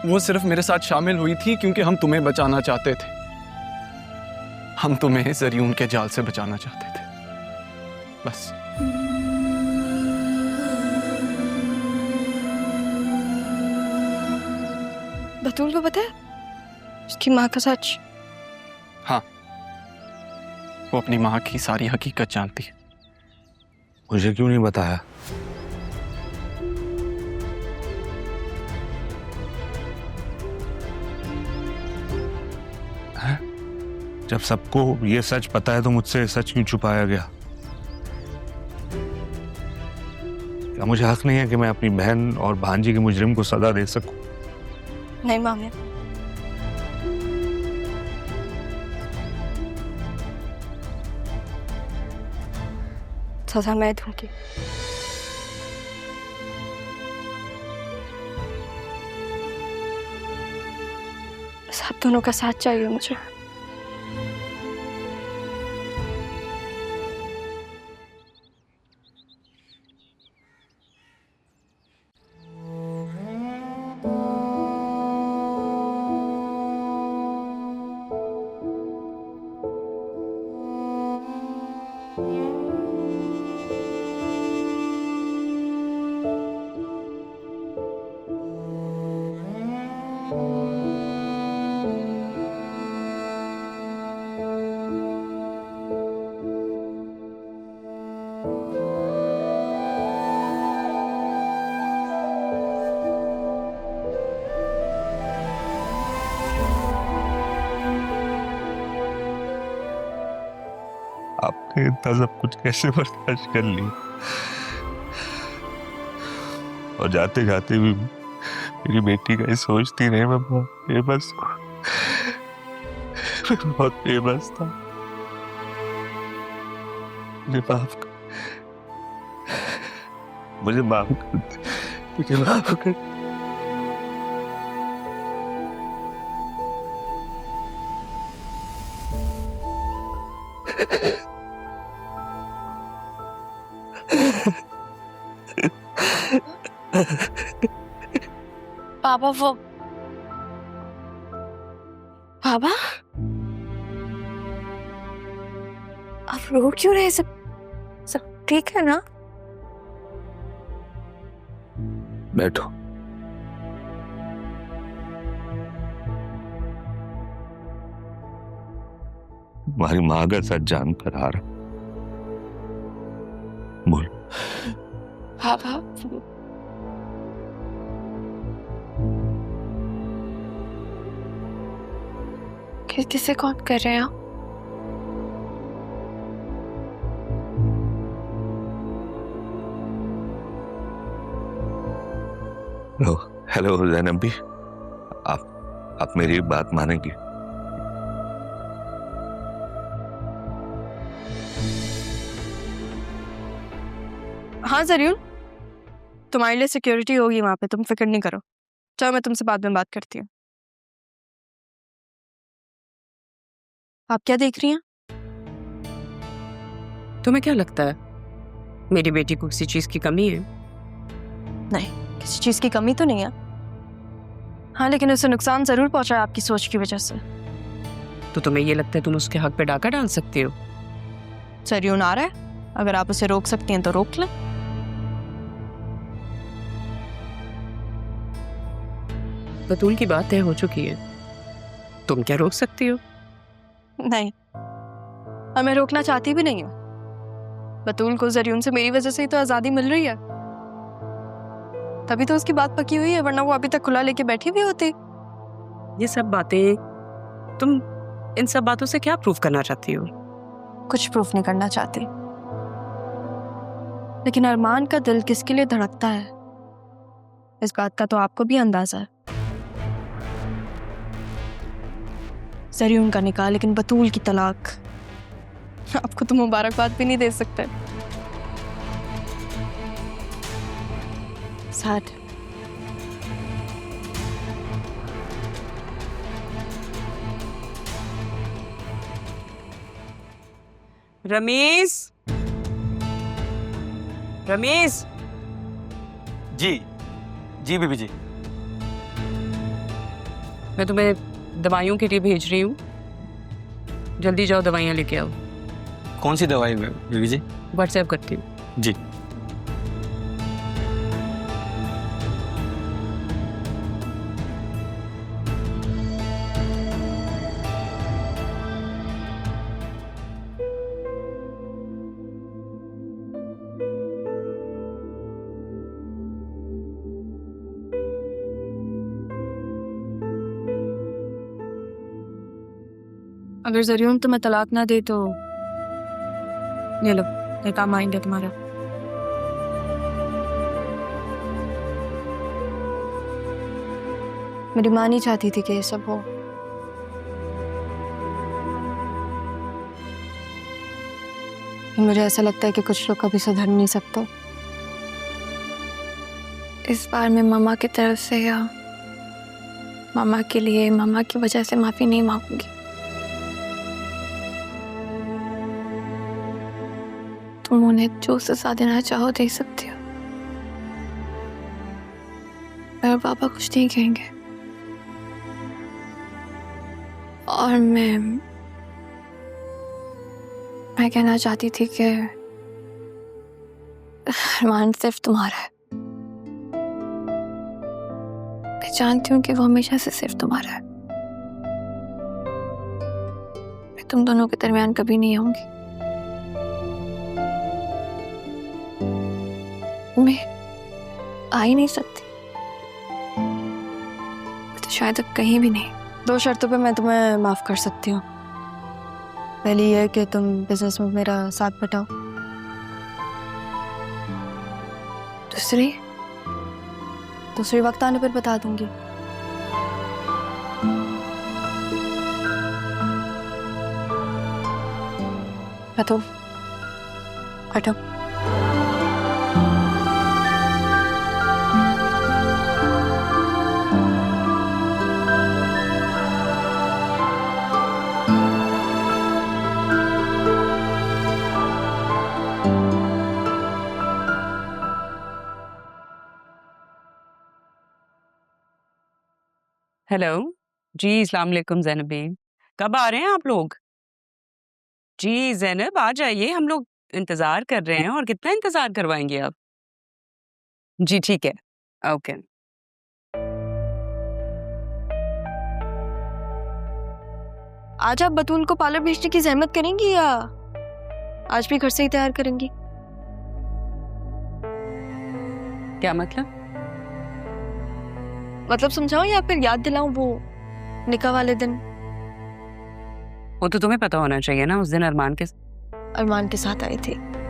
वो सिर्फ मेरे साथ शामिल हुई थी क्योंकि हम तुम्हें बचाना चाहते थे। हम तुम्हें ज़रियून के जाल से बचाना चाहते थे, बस। बतूल को पता है उसकी माँ का सच? हाँ, वो अपनी माँ की सारी हकीकत जानती है। मुझे क्यों नहीं बताया? है? जब सबको ये सच पता है तो मुझसे सच क्यों छुपाया गया? क्या मुझे हक नहीं है कि मैं अपनी बहन और भांजी के मुजरिम को सजा दे सकूं? नहीं मामे, सजा मैं दूंगी। बस आप दोनों का साथ चाहिए मुझे। आपने इतना सब कुछ कैसे बर्दाश्त कर लिया? और जाते जाते भी मेरी बेटी का ही सोचती रही। मैं बहुत बेबस बहुत बेबस था। मुझे माफ कर दे, मुझे माफ कर। पापा वो पापा आप रो क्यों रहे? सब सब ठीक है ना? बैठो। तुम्हारी माँ का सच जानकर आ रहा। बोल। पापा किसे कॉल कर रहे हैं आप? हेलो हेलो ज़ैनब भी, आप मेरी बात मानेंगी? हाँ ज़रियून, तुम्हारे लिए सिक्योरिटी होगी वहां पे, तुम फिक्र नहीं करो। चलो मैं तुमसे बाद में बात करती हूँ। आप क्या देख रही हैं? तुम्हें क्या लगता है मेरी बेटी को किसी चीज की कमी है? नहीं, किसी चीज की कमी तो नहीं है। हाँ, लेकिन उसे नुकसान जरूर पहुंचा है आपकी सोच की वजह से। तो तुम्हें ये लगता है तुम उसके हक पे डाका डाल सकती हो? ज़रियून आ रहा है, अगर आप उसे रोक सकती हैं तो रोक लें। बतूल की बात तय हो चुकी है, तुम क्या रोक सकती हो? नहीं, और मैं रोकना चाहती भी नहीं हूँ। बतूल को ज़रियून से मेरी वजह से ही तो आज़ादी मिल रही है, तभी तो उसकी बात पकी हुई है, वरना वो अभी तक खुला लेके बैठी भी होती। ये सब बातें, तुम इन सब बातों से क्या प्रूफ करना चाहती हो? कुछ प्रूफ नहीं करना चाहती, लेकिन अरमान का दिल किसके लिए धड़कता है इस बात का तो आपको भी अंदाजा है। ज़रियून का निकाह, लेकिन बतूल की तलाक। आपको तो मुबारकबाद भी नहीं दे सकते। सैड। रमीज, रमीज, जी जी बीबी जी। मैं तुम्हें दवाइयों के लिए भेज रही हूँ, जल्दी जाओ दवाइयाँ लेके आओ। कौन सी दवाई बीवी जी? व्हाट्सएप करती हूँ। जी। अगर जरियून तुम्हें तलाक ना दे तो ये लो, ये काम आएंगे तुम्हारा। मेरी माँ नहीं चाहती थी कि ये सब हो। मुझे ऐसा लगता है कि कुछ लोग कभी सुधर नहीं सकते। इस बार मैं मामा की तरफ से या मामा के लिए मामा की वजह से माफी नहीं मांगूंगी। तुम उन्हें जो सजा देना चाहो दे सकती हो, मेरे पापा कुछ नहीं कहेंगे। और मैं कहना चाहती थी कि अरमान सिर्फ तुम्हारा है। मैं जानती हूँ कि वो हमेशा से सिर्फ तुम्हारा है। मैं तुम दोनों के दरमियान कभी नहीं आऊंगी। मैं आ ही नहीं सकती, तो शायद अब कहीं भी नहीं। 2 शर्तों पे मैं तुम्हें माफ कर सकती हूँ। पहली ये कि तुम बिजनेस में मेरा साथ बटाओ। दूसरी वक्त आने पर बता दूंगी। हटो हटो। हेलो जी, अस्सलाम वालेकुम ज़ैनब बेगम। कब आ रहे हैं आप लोग? जी ज़ैनब आ जाइए, हम लोग इंतज़ार कर रहे हैं। और कितना इंतज़ार करवाएंगे आप? जी ठीक है, ओके। आज आप बतूल को पार्लर भेजने की जहमत करेंगी या आज भी घर से ही तैयार करेंगी? क्या मतलब? मतलब समझाओ या फिर याद दिलाऊं वो निकाह वाले दिन? वो तो तुम्हें पता होना चाहिए ना, उस दिन अरमान के साथ आई थी।